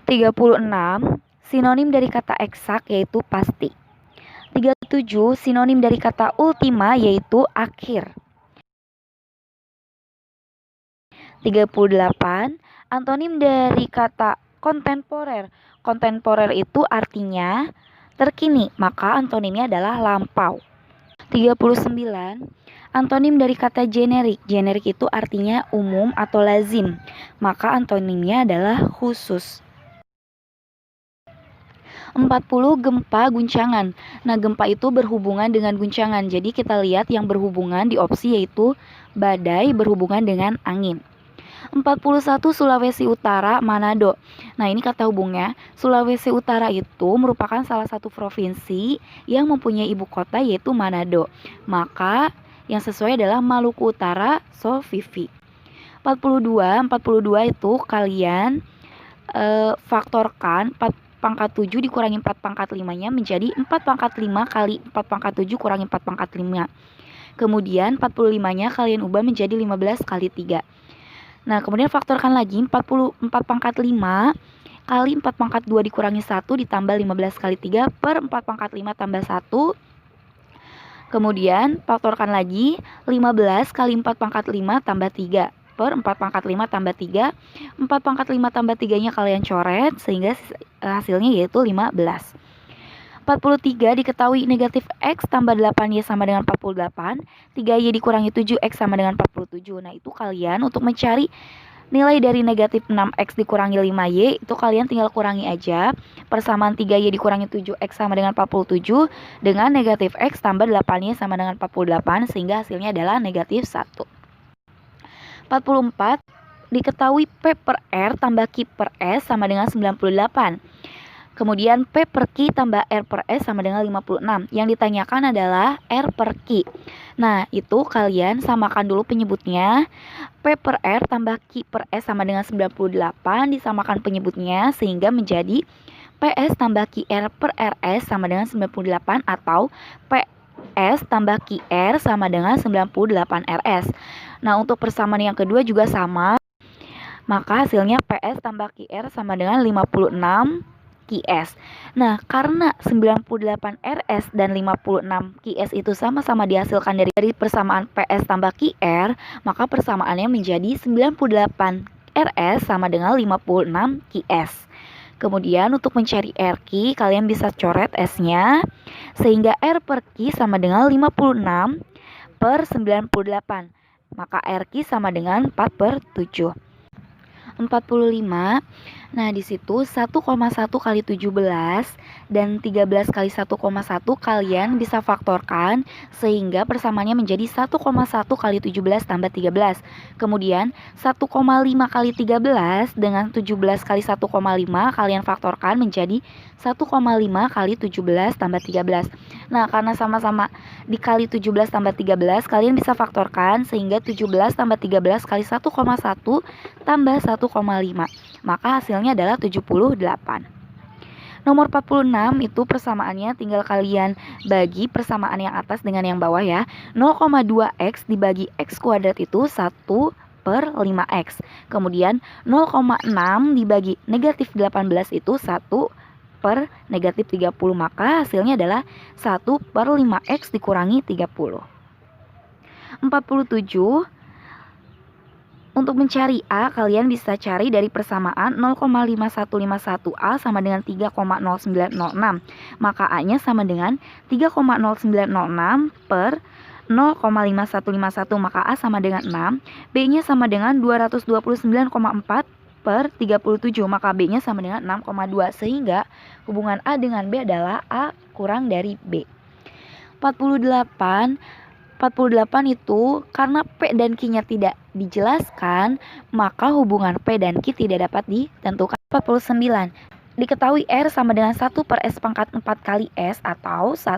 36. Sinonim dari kata eksak yaitu pasti. 37. Sinonim dari kata ultima yaitu akhir. 38. Antonim dari kata kontemporer. Kontemporer itu artinya terkini, maka antonimnya adalah lampau. 39. Antonim dari kata generik. Generik itu artinya umum atau lazim, maka antonimnya adalah khusus. 40. Gempa guncangan. Nah, gempa itu berhubungan dengan guncangan. Jadi kita lihat yang berhubungan di opsi yaitu badai berhubungan dengan angin. 41. Sulawesi Utara, Manado. Nah, ini kata hubungnya. Sulawesi Utara itu merupakan salah satu provinsi yang mempunyai ibu kota yaitu Manado. Maka yang sesuai adalah Maluku Utara, Sovivi. 42 itu kalian faktorkan 4 pangkat 7 dikurangi 4 pangkat 5-nya menjadi 4 pangkat 5 kali 4 pangkat 7 kurangi 4 pangkat 5. Kemudian 45-nya kalian ubah menjadi 15 kali 3. Nah, kemudian faktorkan lagi 44 pangkat 5 kali 4 pangkat 2 dikurangi 1 ditambah 15 kali 3 per 4 pangkat 5 tambah 1. Kemudian faktorkan lagi 15 kali 4 pangkat 5 tambah 3 per 4 pangkat 5 tambah 3. 4 pangkat 5 tambah 3-nya kalian coret sehingga hasilnya yaitu 15. 43 diketahui negatif X tambah 8Y sama dengan 48. 3Y dikurangi 7X sama dengan 47. Nah, itu kalian untuk mencari nilai dari negatif 6X dikurangi 5Y itu kalian tinggal kurangi aja. Persamaan 3Y dikurangi 7X sama dengan 47 dengan negatif X tambah 8Y sama dengan 48 sehingga hasilnya adalah negatif 1. 44 diketahui P per R tambah Q per S sama dengan 98. Kemudian P per Q tambah R per S sama dengan 56. Yang ditanyakan adalah R per Q. Nah, itu kalian samakan dulu penyebutnya. P per R tambah Q per S sama dengan 98 disamakan penyebutnya sehingga menjadi PS tambah QR per RS sama dengan 98 atau PS tambah QR sama dengan 98 RS. Nah, untuk persamaan yang kedua juga sama. Maka hasilnya PS tambah QR sama dengan 56 QS. Nah, karena 98 RS dan 56 QS itu sama-sama dihasilkan dari persamaan PS tambah QR, maka persamaannya menjadi 98 RS sama dengan 56 QS. Kemudian untuk mencari RQ, kalian bisa coret S-nya sehingga R per Q sama dengan 56 per 98. Maka RQ sama dengan 4 per 7. 45. Nah, di situ 1,1 kali 17 dan 13 kali 1,1 kalian bisa faktorkan sehingga persamaannya menjadi 1,1 kali 17 tambah 13. Kemudian 1,5 kali 13 dengan 17 kali 1,5 kalian faktorkan menjadi 1,5 kali 17 tambah 13. Nah, karena sama-sama dikali 17 tambah 13 kalian bisa faktorkan sehingga 17 tambah 13 kali 1,1 tambah 1,5. Maka hasilnya adalah 78. Nomor 46 itu persamaannya tinggal kalian bagi persamaan yang atas dengan yang bawah ya. 0,2X dibagi X kuadrat itu 1 per 5X. Kemudian 0,6 dibagi negatif 18 itu 1 per negatif 30. Maka hasilnya adalah 1 per 5X dikurangi 30. 47. Untuk mencari A, kalian bisa cari dari persamaan 0,5151A sama dengan 3,0906. Maka A-nya sama dengan 3,0906 per 0,5151, maka A sama dengan 6. B-nya sama dengan 229,4 per 37, maka B-nya sama dengan 6,2. Sehingga hubungan A dengan B adalah A kurang dari B. 48 itu karena P dan Q-nya tidak dijelaskan, maka hubungan P dan Q tidak dapat ditentukan. 49. Diketahui R sama dengan 1 per S pangkat 4 kali S atau 1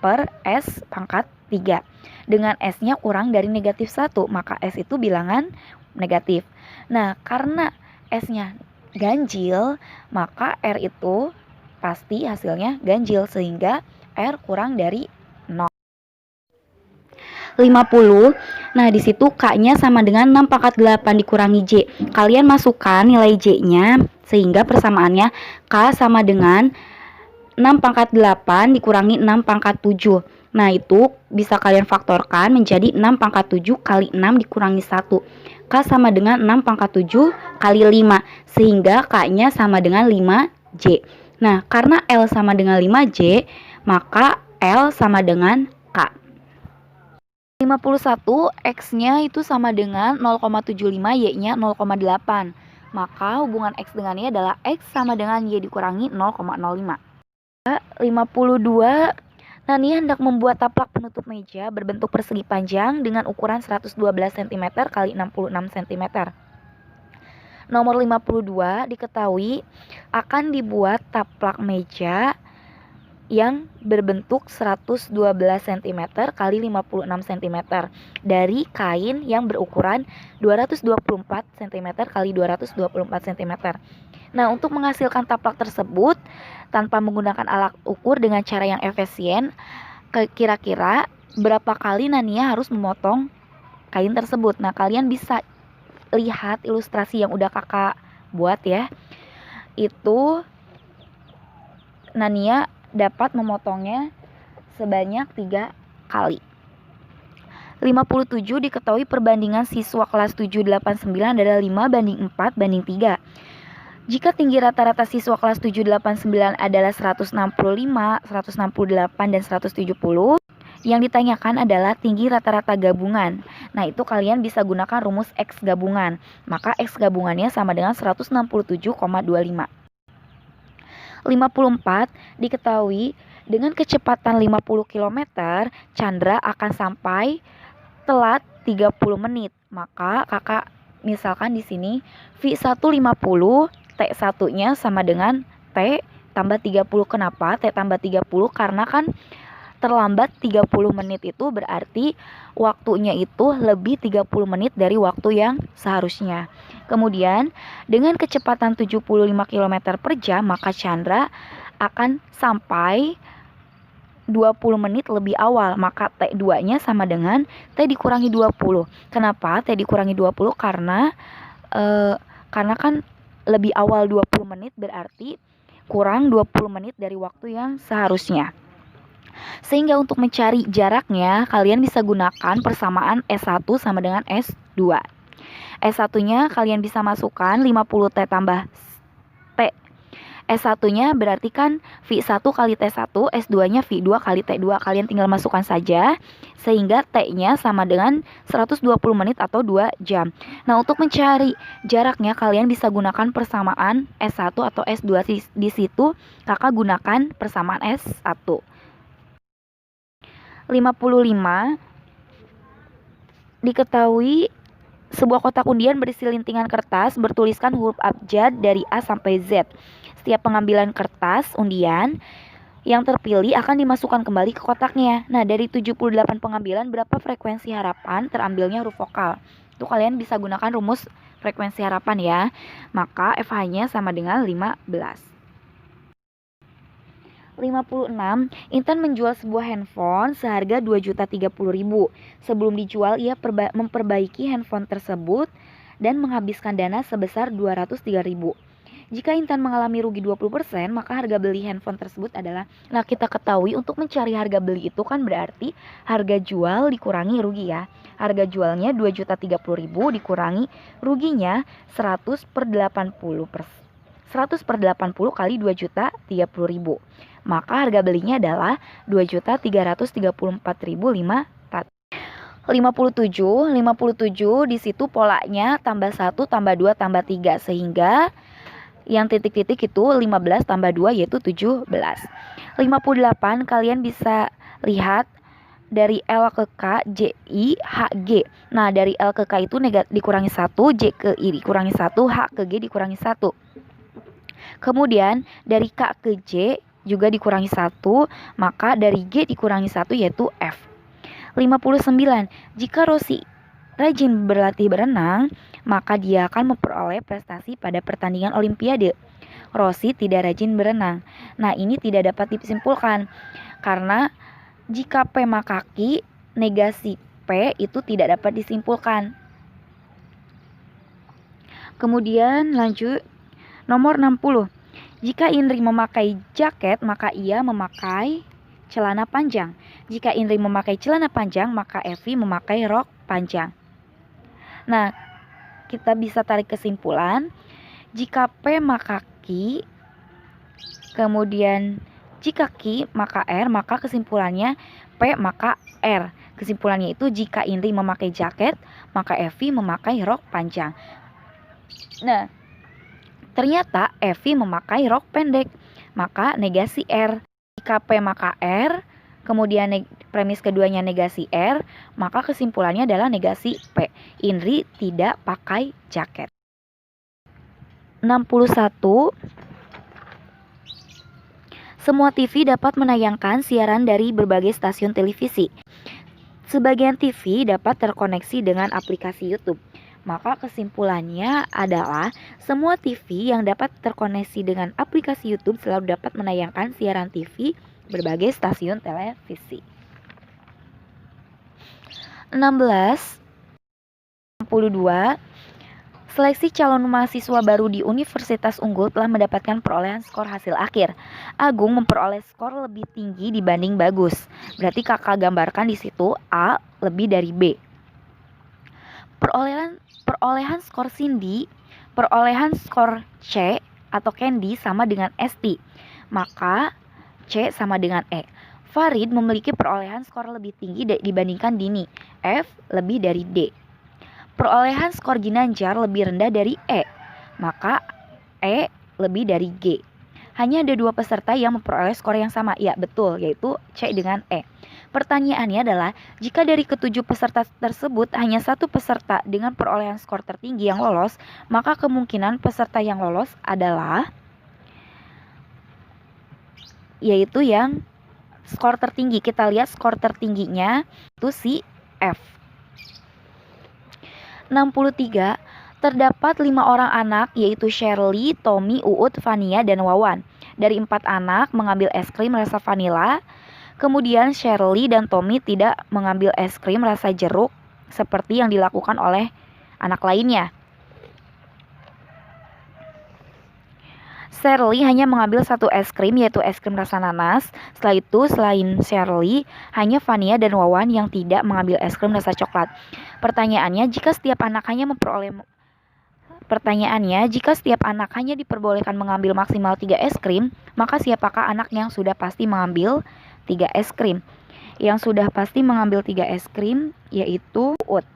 per S pangkat 3. Dengan S-nya kurang dari negatif 1, maka S itu bilangan negatif. Nah, karena S-nya ganjil, maka R itu pasti hasilnya ganjil sehingga R kurang dari 0. 50. Nah, di situ K-nya sama dengan 6 pangkat 8 dikurangi J. Kalian masukkan nilai J-nya Sehingga persamaannya K sama dengan 6 pangkat 8 dikurangi 6 pangkat 7. Nah, itu bisa kalian faktorkan menjadi 6 pangkat 7 kali 6 dikurangi 1. K sama dengan 6 pangkat 7 kali 5. Sehingga K-nya sama dengan 5J. Nah, karena L sama dengan 5J, maka L sama dengan K. 51, X-nya itu sama dengan 0,75, Y-nya 0,8. Maka hubungan X dengan Y adalah X sama dengan Y dikurangi 0,05. 52, Nania hendak membuat taplak penutup meja berbentuk persegi panjang dengan ukuran 112 cm x 66 cm. Nomor 52 diketahui akan dibuat taplak meja yang berbentuk 112 cm x 56 cm dari kain yang berukuran 224 cm x 224 cm. Nah, untuk menghasilkan taplak tersebut tanpa menggunakan alat ukur dengan cara yang efisien, kira-kira berapa kali Nania harus memotong kain tersebut? Nah, kalian bisa lihat ilustrasi yang udah kakak buat ya. Itu Nania dapat memotongnya sebanyak 3 kali. 57 diketahui perbandingan siswa kelas 789 adalah 5:4:3. Jika tinggi rata-rata siswa kelas 789 adalah 165, 168, dan 170, yang ditanyakan adalah tinggi rata-rata gabungan. Nah, itu kalian bisa gunakan rumus X gabungan. Maka X gabungannya sama dengan 167,25. 54 diketahui dengan kecepatan 50 km, Chandra akan sampai telat 30 menit. Maka kakak misalkan di sini V1 50, T1-nya sama dengan T tambah 30. Kenapa T tambah 30? Karena kan terlambat 30 menit itu berarti waktunya itu lebih 30 menit dari waktu yang seharusnya. Kemudian dengan kecepatan 75 km per jam, maka Chandra akan sampai 20 menit lebih awal. Maka T2-nya sama dengan T dikurangi 20. Kenapa T dikurangi 20? Karena kan lebih awal 20 menit berarti kurang 20 menit dari waktu yang seharusnya. Sehingga untuk mencari jaraknya, kalian bisa gunakan persamaan S1 sama dengan S2. S1-nya kalian bisa masukkan 50T tambah T. S1-nya berarti kan V1 kali T1, S2-nya V2 kali T2. Kalian tinggal masukkan saja, sehingga T-nya sama dengan 120 menit atau 2 jam. Nah, untuk mencari jaraknya, kalian bisa gunakan persamaan S1 atau S2. Di situ kakak gunakan persamaan S1. 55 diketahui sebuah kotak undian berisi lintingan kertas bertuliskan huruf abjad dari A sampai Z. Setiap pengambilan kertas undian yang terpilih akan dimasukkan kembali ke kotaknya. Nah, dari 78 pengambilan, berapa frekuensi harapan terambilnya huruf vokal? Itu kalian bisa gunakan rumus frekuensi harapan ya. Maka FH-nya sama dengan 15. 56, Intan menjual sebuah handphone seharga 2.030.000. Sebelum dijual, ia memperbaiki handphone tersebut dan menghabiskan dana sebesar 203.000. Jika Intan mengalami rugi 20%, maka harga beli handphone tersebut adalah, nah kita ketahui untuk mencari harga beli itu kan berarti harga jual dikurangi rugi ya. Harga jualnya 2.030.000 dikurangi ruginya 100/80%. 100/80 kali 2.030.000. Maka harga belinya adalah 2.334.500. 57 di situ polanya tambah 1 tambah 2 tambah 3, sehingga yang titik-titik itu 15 tambah 2 yaitu 17. 58 kalian bisa lihat dari L ke K, J, I, H, G. Nah, dari L ke K itu dikurangi 1, J ke I dikurangi 1, H ke G dikurangi 1. Kemudian dari K ke J juga dikurangi 1, maka dari G dikurangi 1 yaitu F. 59. Jika Rosi rajin berlatih berenang, maka dia akan memperoleh prestasi pada pertandingan Olimpiade. Rosi tidak rajin berenang. Nah, ini tidak dapat disimpulkan karena jika P maka kaki, negasi P itu tidak dapat disimpulkan. Kemudian lanjut Nomor 60. Jika Indri memakai jaket, maka ia memakai celana panjang. Jika Indri memakai celana panjang, maka Evi memakai rok panjang. Nah, kita bisa tarik kesimpulan. Jika P maka Q, kemudian jika Q maka R, maka kesimpulannya P maka R. Kesimpulannya itu jika Indri memakai jaket, maka Evi memakai rok panjang. Nah, ternyata Evi memakai rok pendek, maka negasi R. Jika P maka R, kemudian premis keduanya negasi R, maka kesimpulannya adalah negasi P. Indri tidak pakai jaket. 61. Semua TV dapat menayangkan siaran dari berbagai stasiun televisi. Sebagian TV dapat terkoneksi dengan aplikasi YouTube. Maka kesimpulannya adalah semua TV yang dapat terkoneksi dengan aplikasi YouTube selalu dapat menayangkan siaran TV berbagai stasiun televisi. 16. 62. Seleksi calon mahasiswa baru di Universitas Unggul telah mendapatkan perolehan skor hasil akhir. Agung memperoleh skor lebih tinggi dibanding Bagus. Berarti kakak gambarkan di situ A lebih dari B. Perolehan skor Cindy, perolehan skor C atau Candy sama dengan ST. Maka C sama dengan E. Farid memiliki perolehan skor lebih tinggi dibandingkan Dini. F lebih dari D. Perolehan skor Ginanjar lebih rendah dari E, maka E lebih dari G. Hanya ada 2 peserta yang memperoleh skor yang sama. Ya, betul, yaitu C dengan E. Pertanyaannya adalah, jika dari ke-7 peserta tersebut hanya 1 peserta dengan perolehan skor tertinggi yang lolos, maka kemungkinan peserta yang lolos adalah yaitu yang skor tertinggi. Kita lihat skor tertingginya itu si F. 63. Terdapat 5 orang anak yaitu Shirley, Tommy, Uut, Vania, dan Wawan. Dari 4 anak mengambil es krim rasa vanila. Kemudian Shirley dan Tommy tidak mengambil es krim rasa jeruk seperti yang dilakukan oleh anak lainnya. Shirley hanya mengambil 1 es krim yaitu es krim rasa nanas. Setelah itu selain Shirley hanya Vania dan Wawan yang tidak mengambil es krim rasa coklat. Pertanyaannya, jika setiap anak hanya diperbolehkan mengambil maksimal 3 es krim, maka siapakah anak yang sudah pasti mengambil 3 es krim? Yang sudah pasti mengambil 3 es krim yaitu Uut.